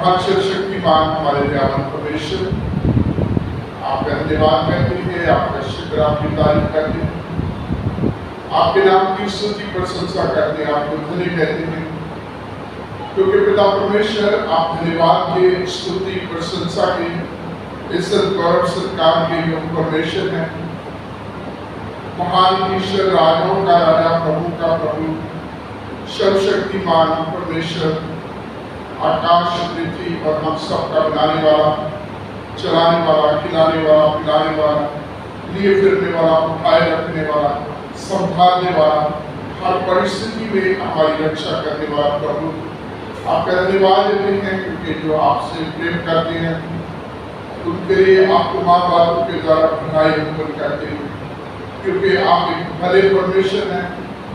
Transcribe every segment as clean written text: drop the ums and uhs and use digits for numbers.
महान सर्वशक्तिमान हमारे दयावान परमेश्वर, आपका धन्यवाद करते हैं, आपका शुक्र, आपकी तारीफ करते हैं, आपके नाम की स्तुति प्रशंसा करते हैं, आपको धन्य कहते हैं, क्योंकि पिता परमेश्वर आप धन्यवाद के, स्तुति प्रशंसा के, इज्जत गौरव सत्कार के योग परमेश्वर हैं। महान ईश्वर, राजाओं का राजा, प्रभु का प्रभु, सर्वशक्तिमान परमेश्वर, आकाश पृथ्वी और हम सब का बनाने वाला, चलाने वाला, खिलाने वाला, पिलाने वाला, लिए फिरने वाला, उठाए रखने वाला, संभालने वाला, हर परिस्थिति में हमारी रक्षा करने वाला प्रभु, आपका धन्यवाद देते हैं, क्योंकि जो आपसे प्रेम करते हैं उनके लिए आपको माँ बापों के द्वारा पढ़ाई उत्पन्न करते हैं, क्योंकि आप एक भले परमेश्वर हैं।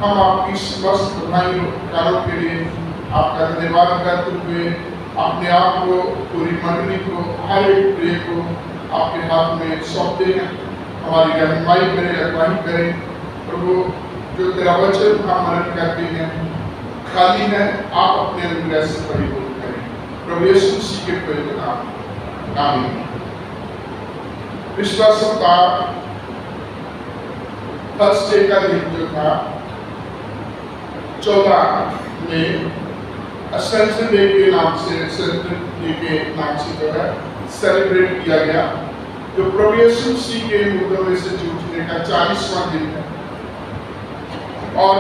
हम आपकी समस्त भाई कारों के लिए आपका धन्यवाद करते हुए अपने आप को, पूरी मंडली को, हर एक प्रिय को आपके हाथ में सौंपते हैं। हमारी रहनुमाई करें, अगुवाई करें प्रभु, जो तेरा वचन हम मनन करते हैं खाली है, आप अपने अनुग्रह से परिपूर्ण करें प्रभु यीशु मसीह के पवित्र नाम, आमीन। पिछला सप्ताह थर्सडे का दिन जो था 14 में असेंशन डे के नाम से, जो है सेलिब्रेट किया गया, जो प्रभु यीशु मसीह के मुर्दों में से जी उठने का 40वां दिन है। और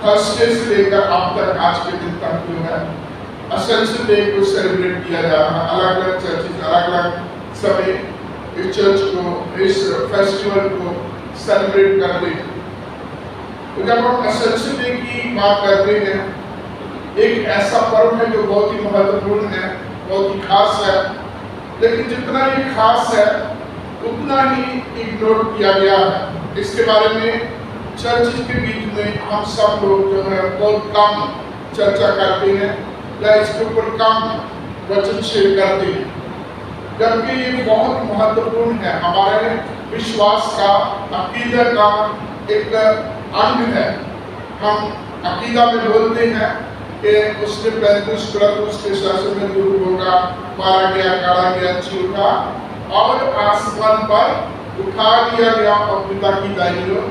थर्सडे से लेकर अब तक आज के दिन तक जो है असेंशन डे को सेलिब्रेट किया जा रहा है। अलग अलग चर्चेज अलग अलग समय इस चर्च को, इस फेस्टिवल को सेलिब्रेट करते हैं। तो जब हम असेंशन डे की बात करते हैं, एक ऐसा पर्व है जो बहुत ही महत्वपूर्ण है, बहुत ही खास है, लेकिन जितना ही खास है उतना ही इग्नोर किया गया है। इसके बारे में चर्च के बीच में हम सब लोग जो है बहुत कम चर्चा करते हैं या इसके ऊपर कम वचन शेयर करते हैं, जबकि ये बहुत महत्वपूर्ण है। हमारे विश्वास का, अकीदा का एक अंग है। हम अकीदा में बोलते हैं कि उसने पैंतीस उसके शासन में दूर होगा, मारा गया, काढ़ा गया, चूका और आसमान पर उठा दिया गया और पिता की दाहिनी ओर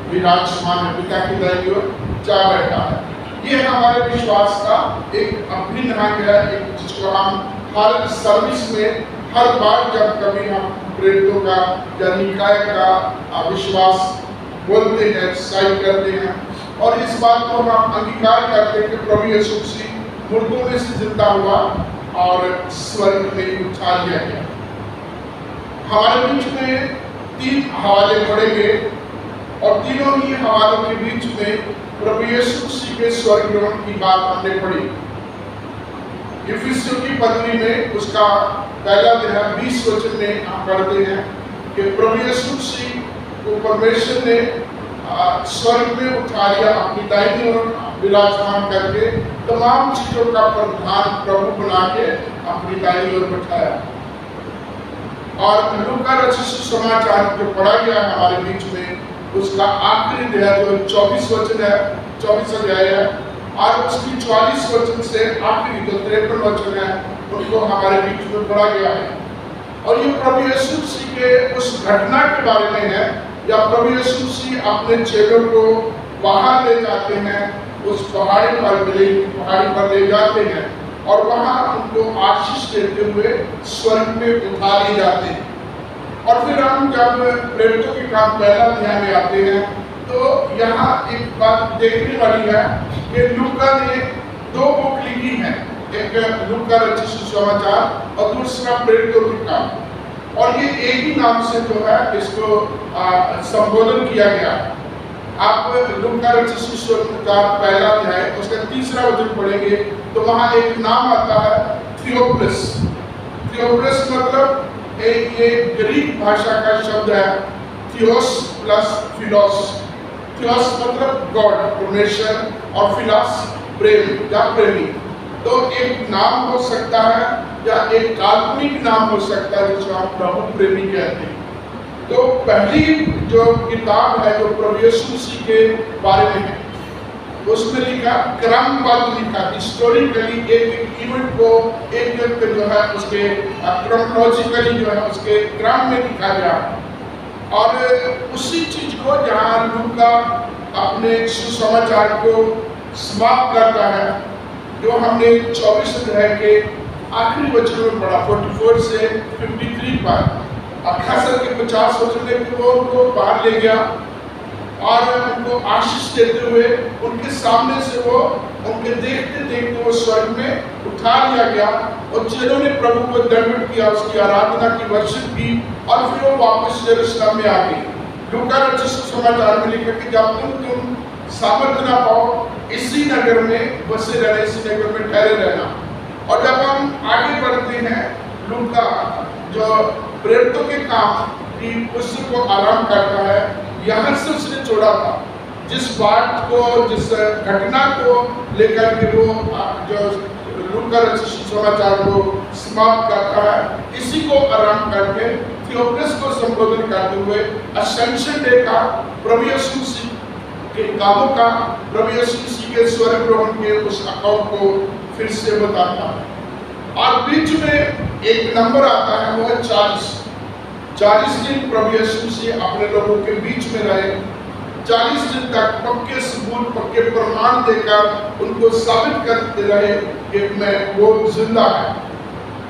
विराजमान है, पिता की दाहिनी ओर जा बैठा है। ये हमारे विश्वास का एक अभिन्न अंग है, एक जिसको हम हर सर्विस में, हर बार जब कभी हम प्रेरितों का या निकाय का विश्वास बोलते हैं, साइड करते हैं और इस बात को हम अंगीकार करते हैं कि प्रभु यीशु मसीह मुर्दों में से जिंदा हुआ और स्वर्ग में उठा लिया गया। हमारे बीच में 3 हवाले पढ़ेंगे और तीनों ही हवालों के बीच में प्रभु यीशु मसीह के स्वर्ग गमन की बात हमने पढ़ी। इफिसियों की पत्री में उसका पहला अध्याय 20 वचन में हम पढ़ते हैं कि प्रभु यीशु मसीह को परमेश्वर ने स्वर्ग में उठा लिया, अपनी दाहिनी ओर विराजमान करके तमाम चीजों का प्रधान प्रभु बना के अपनी दाहिनी ओर बैठाया। और लूका रचित सुसमाचार जो पढ़ा गया है हमारे बीच में, उसका आखिरी अध्याय जो 24 वचन है, 24 अध्याय है, और उसकी 44 वचन से आखिरी जो 53 वचन है उनको हमारे बीच में पढ़ा गया है। और ये प्रभु यीशु मसीह के उस घटना के बारे में है, या प्रभु यीशु मसीह अपने चेलों को बाहर ले जाते हैं, उस पहाड़ी पर ले जाते हैं और वहाँ उनको आशीष देते हुए स्वर्ग में उठा ले जाते हैं। और फिर हम जब प्रेरितों के काम पहला अध्याय में आते हैं तो यहाँ एक बात देखने वाली है कि लूका ने 2 बुक लिखी है, एक लूका रचित सुसमाचार और दूसरा प्रेरितों के काम, और ये एक ही नाम से जो है इसको संबोधन किया गया। आप लूका रचित सुसमाचार पहला अध्याय उसका 3रा वचन पढ़ेंगे तो वहाँ एक नाम आता है थियोफिलस। थियोफिलस मतलब ये ग्रीक भाषा का शब्द है, थियोस प्लस फिलोस। थियोस मतलब गॉड, परमेश्वर, और फिलॉस प्रेम या प्रेमी। तो एक नाम हो सकता है या एक काल्पनिक नाम हो सकता है जिसको हम प्रभु प्रेमी कहते हैं। तो पहली जो किताब है जो प्रभु यीशु मसीह के बारे में है, उसमें लिखा क्रमबद्ध लिखा, हिस्टोरिकली एक इवेंट को एक जो है उसके क्रोनोलॉजिकली जो है उसके क्रम में लिखा गया। और उसी चीज को जहाँ लूका अपने सुसमाचार को समाप्त करता है, जो हमने 24 अध्याय के आखिरी वचन में पढ़ा 44 से 53 पर, खासकर के 50 वचन में वो उनको बाहर ले गया और उनको आशीष देते हुए उनके सामने से वो उनके देखते देखते वो स्वर्ग में उठा लिया गया और चेलों ने प्रभु को दंडवत किया, उसकी आराधना की, वर्शिप की और फिर वो वापस यरूशलेम में आ गए। लूका रचित सुसमाचार में लिखा कि जब तुम सामर्थ्य ना पाओ इसी नगर में बसे रहना, इसी नगर में ठहरे रहना। और जब हम आगे बढ़ते हैं, लूका जो प्रेरितों के काम की पुस्तक को आरंभ करता है, यहाँ से उसने जोड़ा था जिस बात को, जिस घटना को लेकर के वो जो लूका रचित सुसमाचार को समाप्त करता है, इसी को आरंभ करके थियोफिलस को संबोधन करते हुए असेंशन डे का, प्रभु यीशु मसीह के कामों का, प्रभु यीशु मसीह के स्वर्गारोहण के उस अकाउंट को फिर से बताता है। और बीच में एक नंबर आता है, वो है 40 दिन प्रभु यीशु मसीह अपने लोगों के बीच में रहे। 40 दिन तक पक्के सबूत, पक्के प्रमाण देकर उनको साबित करते रहे कि मैं वो जिंदा है।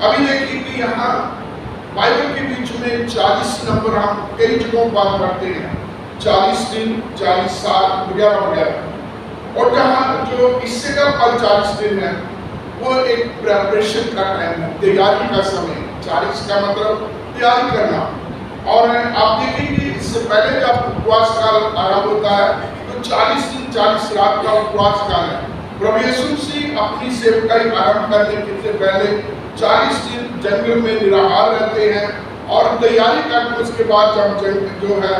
अभी देखिए कि यहाँ बाइबल के बीच में 40 नंबर हम कई जगहों बात करते हैं, 40 दिन, 40 साल वगैरह वगैरह। और जहाँ जो इससे का फल 40 दिन है, वो एक प्रेपरेशन का टाइम है, तैयारी का समय। 40 का मतलब तैयारी करना। और आप देखेंगे इससे पहले जब उपवास काल आरंभ होता है तो 40 दिन 40 रात का उपवास काल है। प्रभु यीशु मसीह अपनी सेवकाई आरंभ करने से पहले 40 दिन जंगल में निराहार रहते हैं और तैयारी करके उसके बाद जब जो है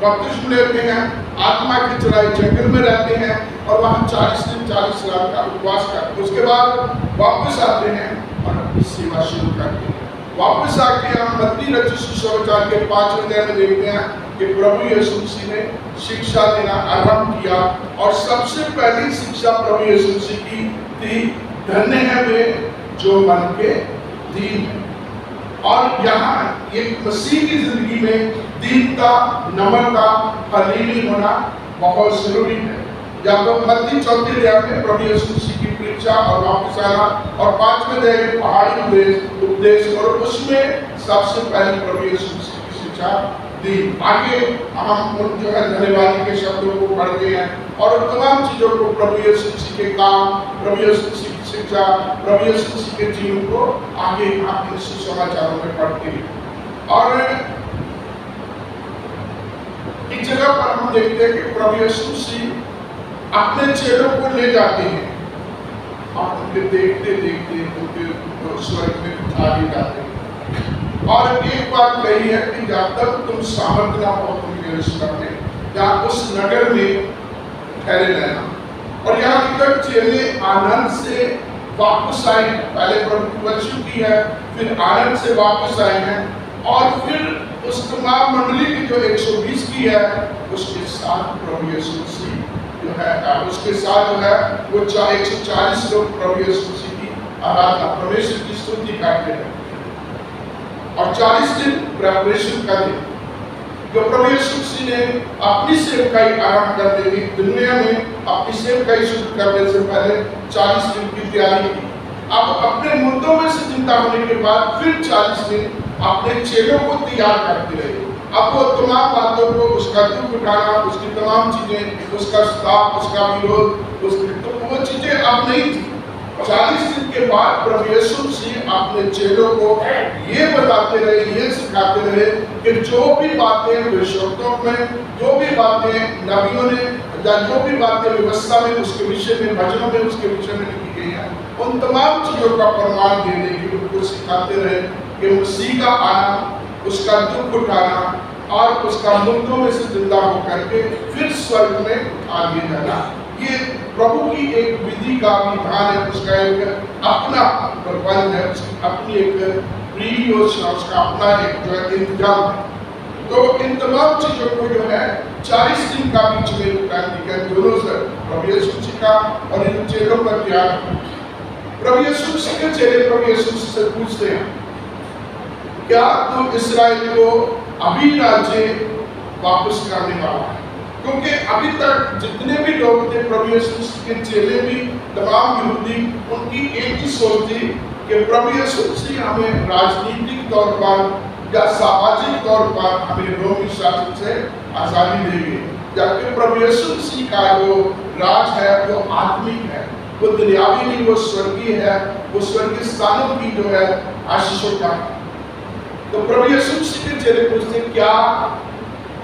बपतिस्मा लेते हैं, आत्मा की चढ़ाई जंगल में रहते हैं और वहाँ 40 दिन 40 रात का उपवास करते हैं। उसके बाद वापस आते हैं और अपनी सेवा शुरू करते हैं। वापस आके हम मत्ती रचित सुसमाचार के 5वें अध्याय में देखते हैं कि प्रभु यीशु मसीह ने शिक्षा देना आरंभ किया और सबसे पहली शिक्षा प्रभु यीशु मसीह की थी, धन्य है वे जो मन के दीन है। और यहाँ एक मसीह की जिंदगी में दीनता, नम्रता, हलीमी होना बहुत जरूरी है। जब मत्ती 4 अध्याय में प्रभु यीशु मसीह की परीक्षा और वापस आना और 5वें अध्याय में पहाड़ी उपदेश और उसमें सबसे पहले प्रभु यीशु मसीह की शिक्षा दी। आगे हम उन जो है धन्यवाद के शब्दों को पढ़ते हैं और तमाम चीजों को, प्रभु यीशु मसीह के काम, प्रभु यीशु मसीह की शिक्षा, प्रभु यीशु मसीह के जीवन को आगे आप सुसमाचारों में पढ़ते हैं। और एक जगह पर हम देखते हैं कि प्रभु यीशु मसीह अपने चेलों को ले जाते हैं और उनके देखते देखते उनके स्वर्ग में उठा दिए जाते हैं। और एक बात कही है कि जब तक तुम सामर्थ्य ना हो तुम यरूशलेम में या उस नगर में ठहरे रहना। और यहाँ निकट चेले आनंद से वापस आए हैं, पहले प्रभु वर्षिप की है, फिर आनंद से वापस आए हैं और फिर उस तमाम मंडली की जो 120 की है उसके साथ प्रभु यीशु मसीह जो है उसके साथ जो है वो 140 लोग प्रभु यीशु मसीह की आराधना, परमेश्वर की स्तुति करते हैं। और 40 दिन प्रिपरेशन का दिन, जो प्रभु यीशु मसीह ने अपनी सेवकाई आरंभ करते हुए दुनिया में अपनी सेवकाई शुरू करने से पहले 40 दिन की तैयारी की। अब अपने मुद्दों में से चिंता होने के बाद फिर 40 दिन अपने चेलों को तैयार करते रहे। अब वो तमाम बातों को, उसका दुख उठाना, उसकी तमाम चीजें, उसका स्ताप, उसका विरोध, उसकी तो वो चीजें अब नहीं थी। 40 दिन के बाद प्रभु यीशु मसीह अपने चेलों को ये बताते रहे, ये सिखाते रहे कि जो भी बातें भविष्यवक्ताओं में, जो भी बातें नबियों ने, या जो भी बातें व्यवस्था में उसके विषय में, भजनों में उसके विषय में लिखी गई है, उन तमाम चीजों का प्रमाण देने की उनको सिखाते रहे कि मसीह का आना, उसका दुख उठाना और उसका मुर्दों में से जिंदा होकर के फिर स्वर्ग में उठा दिया जाना, ये प्रभु की एक विधि का विधान है, उसका एक अपना प्रबंध है, उसकी अपनी एक प्री योजना, उसका अपना एक जो है इंतजाम है। तो इन तमाम चीजों को जो है 40 दिन का बीच में टाइम दिया दोनों से प्रभु यीशु मसीह का और इन चेलों पर ध्यान। प्रभु यीशु मसीह के चेले प्रभु यीशु मसीह से पूछते हैं, क्या तू इस्राएल को अभी राज्य वापस करने वाला है? क्योंकि अभी तक जितने भी लोग थे प्रभु यीशु मसीह के चेले भी तमाम यहूदी, उनकी एक ही सोच थी कि प्रभु यीशु मसीह हमें राजनीतिक तौर पर या सामाजिक तौर पर हमें रोमी शासन से आजादी देंगे, जबकि प्रभु यीशु मसीह का जो राज है वो आत्मिक है, वो दुनियावी नहीं, वो स्वर्गीय है, वो स्वर्गीय स्थानों की जो है आशीषों का। तो प्रभु यीशु मसीह के चेले पूछते, क्या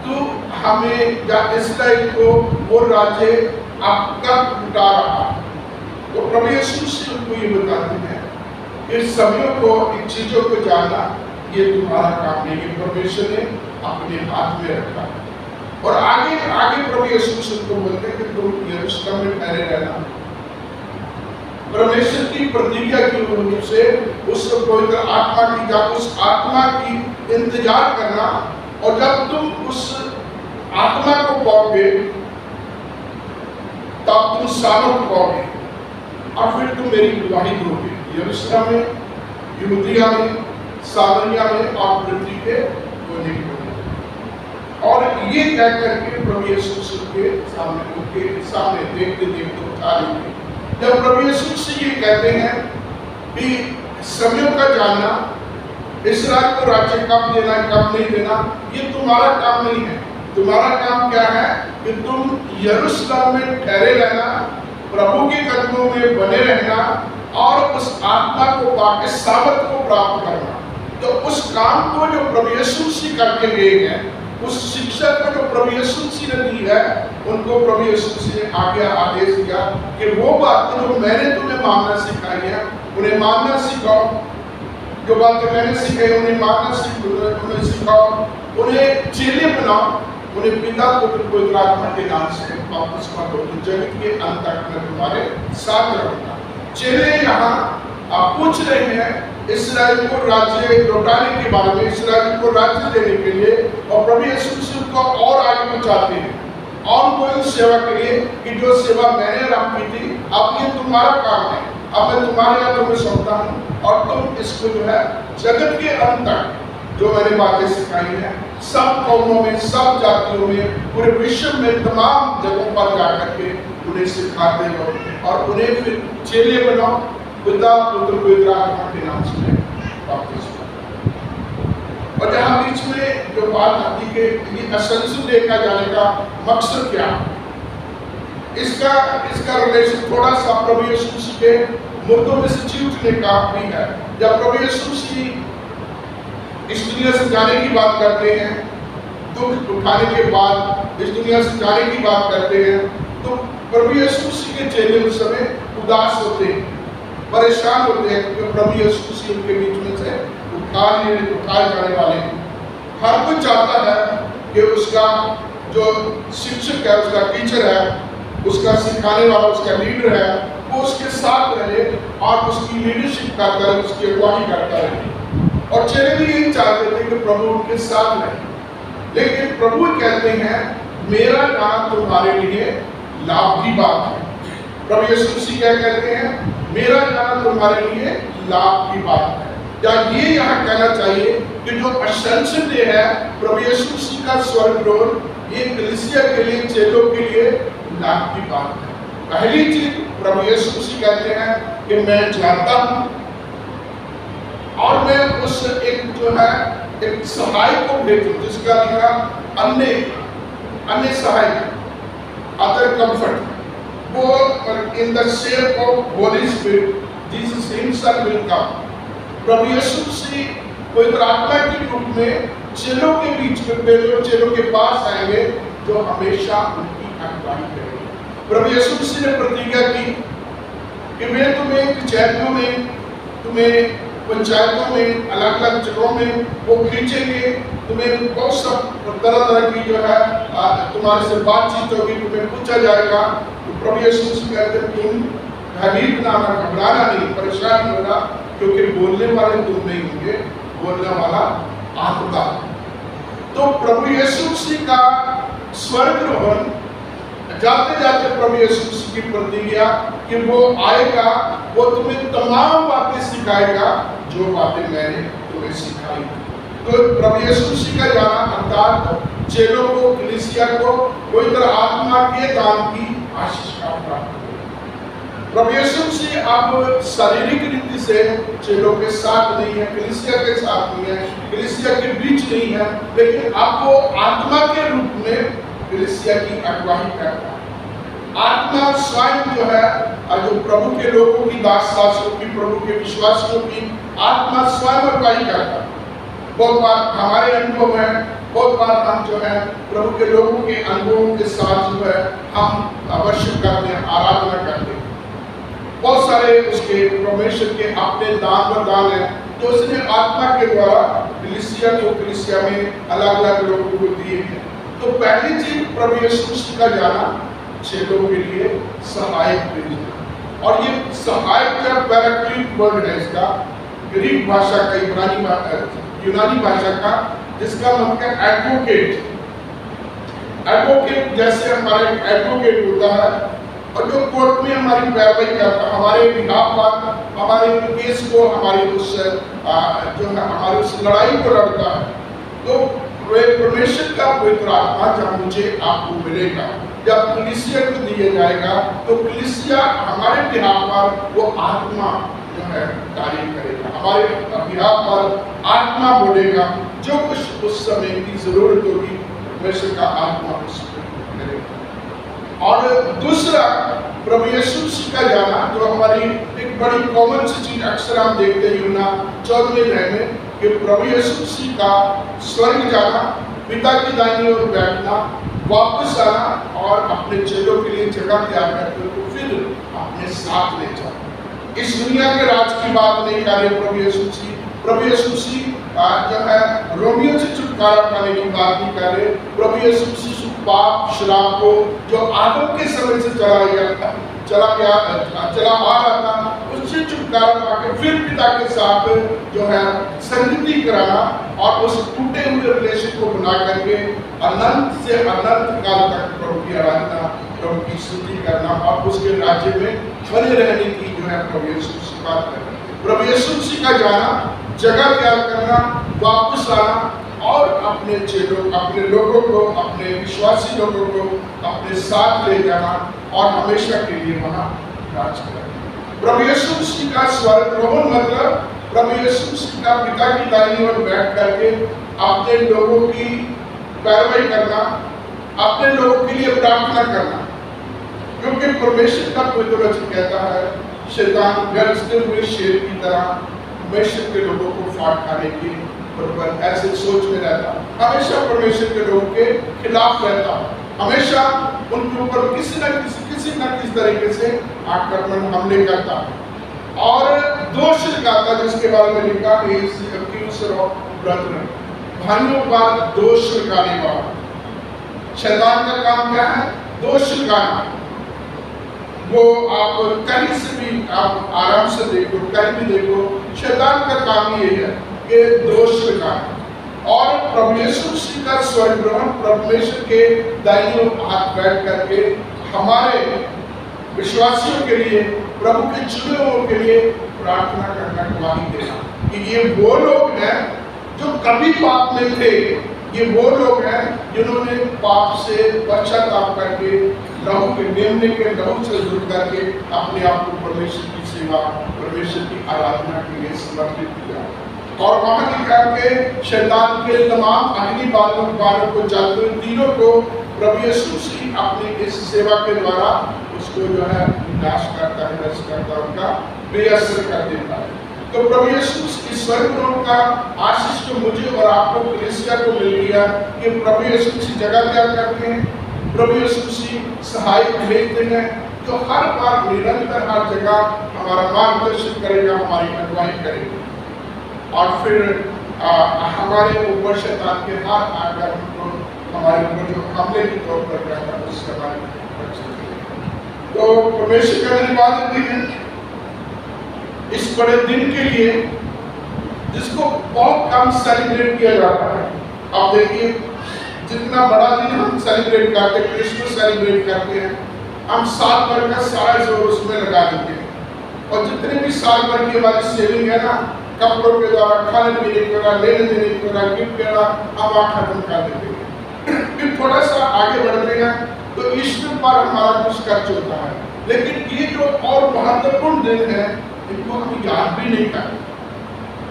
तू हमें या इस्राएल को वो राज्य अब तक लुटा रहा? तो प्रभु यीशु मसीह उनको ये बताते हैं, इस समयों को, इन चीजों को जानना ये तुम्हारा काम नहीं है, परमेश्वर ने अपने हाथ में रखा। और आगे आगे प्रभु यीशु मसीह को बोलते हैं कि तुम यरूशलेम में ठहरे रहना, परमेश्वर की प्रतिज्ञा की वजह से उस पवित्र आत्मा की, जब उस आत्मा की इंतजार करना, और जब तुम उस आत्मा को पाओगे तब तुम सामर्थ पाओगे और फिर तुम मेरी गवाही दोगे यरूशलेम में, यहूदिया में, सामरिया में और पृथ्वी के कोने कोने। और ये कह करके प्रभु यीशु मसीह के सामने, उनके सामने देखते देखते उठा लेंगे। जब प्रभु यीशु मसीह ये कहते हैं कि समयों का जानना, इस्राएल को राज्य कब देना कब नहीं देना, ये तुम्हारा काम नहीं है। तुम्हारा काम क्या है कि तुम यरूशलेम में ठहरे रहना, प्रभु के कदमों में बने रहना और उस आत्मा को पाके सामर्थ को प्राप्त करना। तो उस काम को जो प्रभु यीशु मसीह करके गए हैं, उस शिक्षा को जो प्रभु यीशु मसीह ने दी है, उनको प्रभु यीशु मसीह ने आगे आदेश दिया कि वो बातें जो मैंने तुम्हें मानना सिखाई है उन्हें मानना सिखाओ, जो बातें मैंने सिखाई उन्हें मानना सिखाओ, उन्हें चेले बनाओ, उन्हें पिता पुत्र पवित्र आत्मा के नाम से बपतिस्मा दो, जगत के अंत तक मैं तुम्हारे साथ रहूंगा। चेले यहाँ आप पूछ रहे हैं इस्राएल को राज्य लौटाने के बारे में, इस्राएल को राज्य देने के लिए, और प्रभु यीशु मसीह को और आगे पहुंचाते हैं और कोई सेवा के लिए कि जो सेवा मैंने रखी थी अब ये तुम्हारा काम है, अब मैं तुम्हारे हाथों में सौंपता हूँ और तुम इसको जो है जगत के अंत तक जो मैंने बातें सिखाई हैं, सब कौमों में, सब जातियों में, पूरे विश्व में तमाम जगहों पर जाकर के उन्हें सिखाते हो और उन्हें फिर चेले बनाओ, पिता पुत्र पवित्र आत्मा के नाम से बपतिस्मा। और जहाँ बीच में जो बात आती है कि ये असंसु देखा जाने का मकसद क्या है, इसका रिलेशन थोड़ा सा प्रभु यीशु मसीह के मुर्दों में से जी उठने का भी है। जब प्रभु यीशु मसीह इस दुनिया से जाने की बात करते हैं, दुख उठाने के बाद इस दुनिया से जाने की बात करते हैं, तो प्रभु यीशु मसीह के चेले उस समय उदास होते हैं, परेशान होते हैं, क्योंकि प्रभु यीशु मसीह उनके बीच में से उठाए जाने वाले हैं। हर कोई चाहता है कि उसका जो शिक्षक है, उसका टीचर है, उसका सिखाने वाला, उसका लीडर है, वो उसके साथ रहे और उसकी लीडरशिप करता रहे, उसकी अगुवाई करता रहे। और चेले भी यही चाहते थे कि प्रभु उनके साथ रहे, लेकिन प्रभु कहते हैं मेरा काम तुम्हारे लिए लाभ की बात है। प्रभु यीशु मसीह क्या कहते हैं, मेरा काम तुम्हारे लिए लाभ की बात है। या ये यहाँ कहना चाहिए कि जो असेंशन डे है प्रभु यीशु मसीह का स्वर्गरोहण, ये कलीसिया के लिए, चेलों के लिए लाभ की बात है। पहली चीज प्रभु यीशु मसीह कहते हैं कि मैं जानता हूँ और मैं उस एक जो है एक सहायक को भेजूं, जिसका लिखा अन्य सहायक, अदर कंफर्ट, वो in the shape of Holy Spirit Jesus himself will come. प्रभु यीशु मसीह पवित्र आत्मा के रूप में चेलों के बीच में भेजो, चेलों के पास आएंगे जो हमेशा उनकी अगुवाई करेंगे। प्रभु यीशु मसीह ने प्रतिज्ञा की कि मैं तुम्हें कचहरियों में, तुम्हें पंचायतों में, अलग अलग जगहों में वो खींचेंगे, तुम्हें बहुत सब तरह की जो है तुम्हारे से बातचीत होगी, तुम्हें पूछा जाएगा। तो प्रभु यीशु मसीह कहते हैं तुम भयभीत ना होना, घबराना नहीं, परेशान नहीं होना, क्योंकि बोलने वाले तुम नहीं होंगे, बोलने वाला आत्मा। तो प्रभु यीशु मसीह का स्वर्गारोहण जाते जाते प्रभु यीशु मसीह की प्रतिज्ञा कि वो आएगा, वो तुम्हें तमाम बातें सिखाएगा जो बातें मैंने तुम्हें सिखाई। तो प्रभु यीशु मसीह का जाना अर्थात चेलों को, कलीसिया को वो इधर आत्मा के दान की आशीष का प्राप्त करेगा। प्रभु यीशु मसीह अब शारीरिक रीति से चेलों के साथ नहीं है, कलीसिया के साथ नहीं है, कलीसिया के बीच नहीं है, लेकिन अब वो आत्मा के रूप में कलीसिया की अगुवाई करता है। आत्मा स्वयं जो है, जो प्रभु के लोगों की दासों की, प्रभु के विश्वासियों की आत्मा स्वयं अगुवाई करता है। बहुत बार हमारे अनुभव है, बहुत बार हम जो है प्रभु के लोगों के अनुभवों के साथ जो है हम वर्शिप करते हैं, आराधना करते हैं। बहुत सारे उसके परमेश्वर के अपने दान वरदान है जो उसने आत्मा के द्वारा कलीसिया में अलग अलग लोगों को दिए हैं। तो पहली चीज प्रभु यीशु मसीह का जाना चेलों के लिए सहायक भेजना, और ये सहायक का पैराक्लीट वर्ड है, इसका ग्रीक भाषा का, यूनानी भाषा का, जिसका मतलब है एडवोकेट। एडवोकेट जैसे हमारे एडवोकेट होता है और जो कोर्ट में हमारी पैरवी करता है, हमारे बिहाफ पर हमारे केस को, हमारी उस जो है हमारी उस लड़ाई को लड़ता है। तो परमेश्वर का पवित्र आत्मा जब मुझे आपको मिलेगा, जब कलीसिया को दिया जाएगा, तो कलीसिया हमारे बिहाफ पर वो आत्मा जो है कार्य करेगा, हमारे बिहाफ पर आत्मा बोलेगा, जो कुछ उस समय की जरूरत होगी परमेश्वर का आत्मा उस पर करेगा। और दूसरा प्रभु यीशु मसीह का जाना, जो हमारी एक बड़ी कॉमन सी चीज अक्सर हम देखते हैं यूहन्ना 14वें अध्याय में, कि प्रभु यीशु मसीह का स्वर्ग जाना, पिता की दाहिनी ओर बैठना, वापस आना और अपने चेलों के लिए जगह तैयार करके उनको फिर अपने साथ ले जाना। इस दुनिया के राज की बात नहीं कर रहे प्रभु यीशु मसीह। प्रभु यीशु मसीह जो है रोमियो से छुटकारा पाने की बात नहीं कर रहे। प्रभु यीशु मसीह पाप शराब को जो आदम के समय से चला आ रहा था, उससे छुटकारा पाकर फिर पिता के साथ जो है संगति कराना और उस टूटे हुए रिलेशन को बना करके अनंत से अनंत काल तक प्रभु की आराधना, प्रभु की स्तुति करना और उसके राज्य में बने रहने की जो है प्रभु यीशु मसीह बात करना। प्रभु यीशु मसीह का जाना, जगह तैयार करना, वापस आना और अपने चेलों, अपने लोगों को, अपने विश्वासी लोगों को अपने साथ ले जाना और हमेशा के लिए वहां राज करना। प्रभु यीशु मसीह का स्वर्गारोहण मतलब प्रभु यीशु मसीह का पिता की दाहिनी ओर बैठ करके अपने लोगों की पैरवी करना, अपने लोगों के लिए प्रार्थना करना। क्योंकि परमेश्वर का पवित्र वचन कहता है, शैतान गरजते हुए शेर की तरह परमेश्वर के लोगों को फाड़ खाने की पर ऐसे सोच में रहता, हमेशा परमेश्वर के लोगों के खिलाफ रहता, हमेशा उनके ऊपर किसी न किसी तरीके से आक्रमण हमले करता और दोष लगाता, जिसके बारे में लिखा है भाइयों पर दोष लगाने वाला। शैतान का काम क्या है? दोष लगाना। वो आप कहीं से भी आप आराम से देखो, कहीं भी देखो, शैतान का काम ये है कि दोष लगाना। और प्रभु यीशु मसीह का स्वर्गारोहण परमेश्वर के दाहिनी ओर हाथ बैठ करके हमारे विश्वासियों के लिए, प्रभु के चुने हुओं के लिए प्रार्थना करना, गवाही देना कि ये वो लोग हैं जो कभी पाप में थे, ये वो लोग हैं जिन्होंने पाप से पश्चाताप करके लहू के मेमने के लहू से जुड़ करके अपने आप को परमेश्वर की सेवा, परमेश्वर की आराधना के लिए समर्पित किया। और वहां लिखा के शैतान के तमाम अग्नि बालों को जाते हुए तीनों को प्रभु यीशु मसीह अपनी इस सेवा के द्वारा उसको जो है विनाश करता है, नष्ट करता है, उनका बेअसर कर देता है। तो प्रभु यीशु मसीह स्वर्गारोहण का आशीष जो मुझे और आपको कलीसिया को मिल गया कि प्रभु यीशु मसीह जगह तैयार करते हैं, प्रभु यीशु मसीह सहायक भेजते हैं जो हर बार निरंतर हर जगह हमारा मार्गदर्शन करेगा, हमारी अगुवाई करेगा और फिर हमारे ऊपर शैतान के हाथ आकर को हमारे ऊपर जो हमले के तौर पर रहता है उससे हमारी रक्षा करेगा। तो परमेश्वर का धन्यवाद देते हैं इस बड़े दिन के लिए जिसको बहुत कम सेलिब्रेट किया जाता है। आप देखिए जितना बड़ा दिन हम सेलिब्रेट करते हैं, क्रिसमस सेलिब्रेट करते हैं, हम साल भर का सारा जोर उसमें लगा देते हैं। और जितने भी साल भर की हमारी सेविंग है ना, कपड़ों के द्वारा, खाने पीने के द्वारा, लेने देने के द्वारा, गिफ्ट के द्वारा, हम वहाँ खत्म कर देते हैं। फिर थोड़ा सा आगे बढ़ते हैं तो ईस्टर पर हमारा कुछ खर्च होता है, लेकिन ये जो और महत्वपूर्ण दिन है इनको हम याद भी नहीं करते,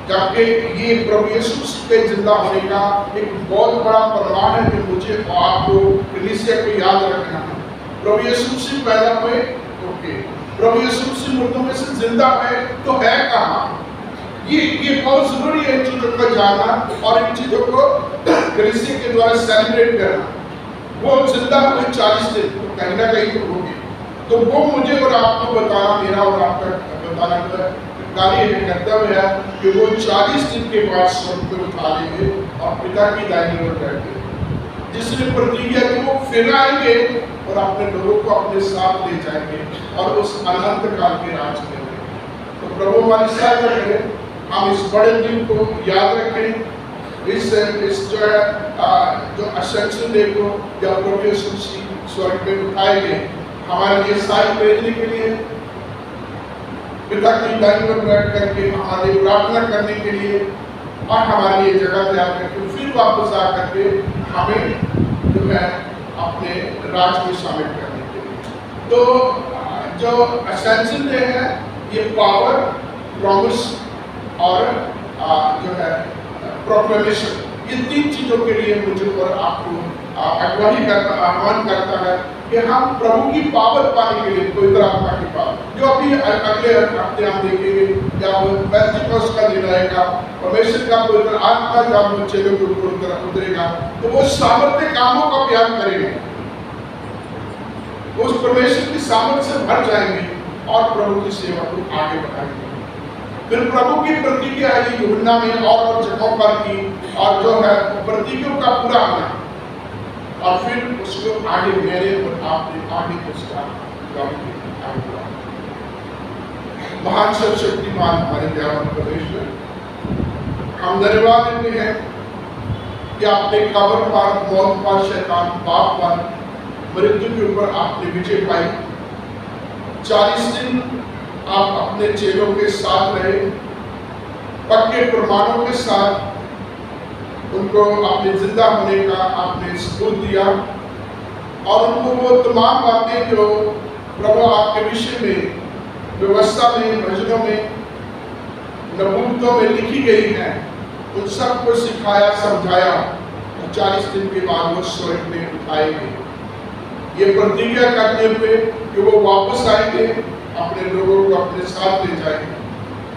जबकि ये प्रभु यीशु के जिंदा होने का एक बहुत बड़ा प्रमाण है कि मुझे और आपको कलीसिया को याद रखना है। प्रभु यीशु से पैदा हुए, ओके, प्रभु यीशु से मुर्दों में से जिंदा हुए, तो है कहाँ? ये बहुत जरूरी है इन चीजों को जानना और इन चीजों को कलीसिया के द्वारा सेलिब्रेट करना। वो जिंदा हुए 40 दिन, तो कहीं ना कहीं तो होंगे, तो वो मुझे और आपको बताना, मेरा और आपका बताना कार्य है, कर्तव्य है कि वो 40 दिन के बाद स्वर्ग में उठा लेंगे और पिता की दाहिनी ओर बैठेंगे, जिसने प्रतिज्ञा की वो फिर आएंगे और अपने लोगों को अपने साथ ले जाएंगे और उस अनंत काल के राज में। तो प्रभु हमारी सहायता करें, हम इस बड़े दिन को याद रखें, इस जो है जो असेंशन डे को जब प्रभु यीशु स्वर्ग में उठाए गए, हमारे लिए साथ भेजने के लिए, पिता की दाहिनी ओर बैठ करके हमारे प्रार्थना करने के लिए और हमारे लिए जगह तैयार करके फिर वापस आ करके हमें जो है अपने राज में शामिल करने के लिए। तो जो असेंशन डे है ये पावर, प्रॉमिस और जो है प्रोक्लेमेशन, ये 3 चीजों के लिए मुझे और आपको अगवाही करता, आह्वान करता है कि हम प्रभु की पावर पाने के लिए, पवित्र आत्मा की पावर, जो अभी अगले हफ्ते हम देखेंगे, या पेंटिकोस्ट का दिन आएगा, परमेश्वर का पवित्र आत्मा जब चेलों के ऊपर उतरेगा, तो वो सामर्थ्य कामों का त्याग करेंगे, उस परमेश्वर की सामर्थ्य से भर जाएंगे और प्रभु की सेवा को आगे बढ़ाएंगे। फिर प्रभु की प्रतिज्ञा है यूहन्ना में और जगहों पर की, और जो है प्रतिज्ञा का पूरा होना, और फिर उसको आगे मेरे और आपने आगे उसका महान सर्वशक्तिमान हमारे दयावान परमेश्वर, हम धन्यवाद देते हैं कि आपने कब्र पर, मौत पर, शैतान पाप पर, मृत्यु के ऊपर आपने विजय पाई। 40 दिन आप अपने चेलों के साथ रहे, पक्के प्रमाणों के साथ उनको अपने जिंदा होने का आपने सबूत दिया, और उनको वो तमाम बातें जो प्रभु आपके विषय में व्यवस्था में, भजनों में, नबूवतों में लिखी गई है, उन सबको सिखाया, समझाया, और 40 दिन के बाद वो स्वर्ग में उठाए गए, ये प्रतिज्ञा करते हुए कि वो वापस आएंगे, अपने लोगों को अपने साथ ले जाएंगे,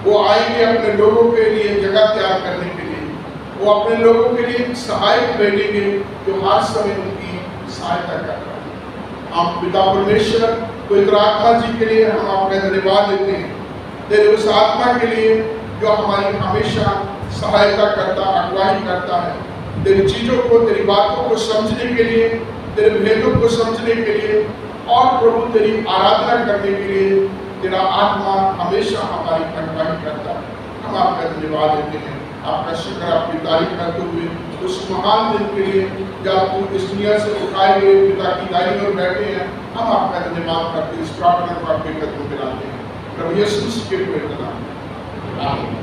वो आएंगे अपने लोगों के लिए जगह तैयार करने के लिए, वो अपने लोगों के लिए सहायक भेजेंगे जो हर समय उनकी सहायता कर रहा है। हम पिता परमेश्वर पवित्र आत्मा जी के लिए हम आपका धन्यवाद देते हैं, तेरे उस आत्मा के लिए जो हमारी हमेशा सहायता करता, अगुवाई करता है, तेरी चीजों को, तेरी बातों को समझने के लिए, तेरे भेदों को समझने के लिए, और प्रभु तेरी आराधना करने के लिए तेरा आत्मा हमेशा हमारी अगुवाई करता है। हम आपका धन्यवाद देते हैं, आपका शुक्र, आपकी तारीफ करते हुए उस महान दिन के लिए जब तू इस दुनिया से उठाए गए पिता की दाहिनी ओर बैठे हैं, हम आपका धन्यवाद करते इस प्रार्थना को आपके कदमों में लाते हैं, प्रभु यीशु के पवित्र नाम में, आमीन।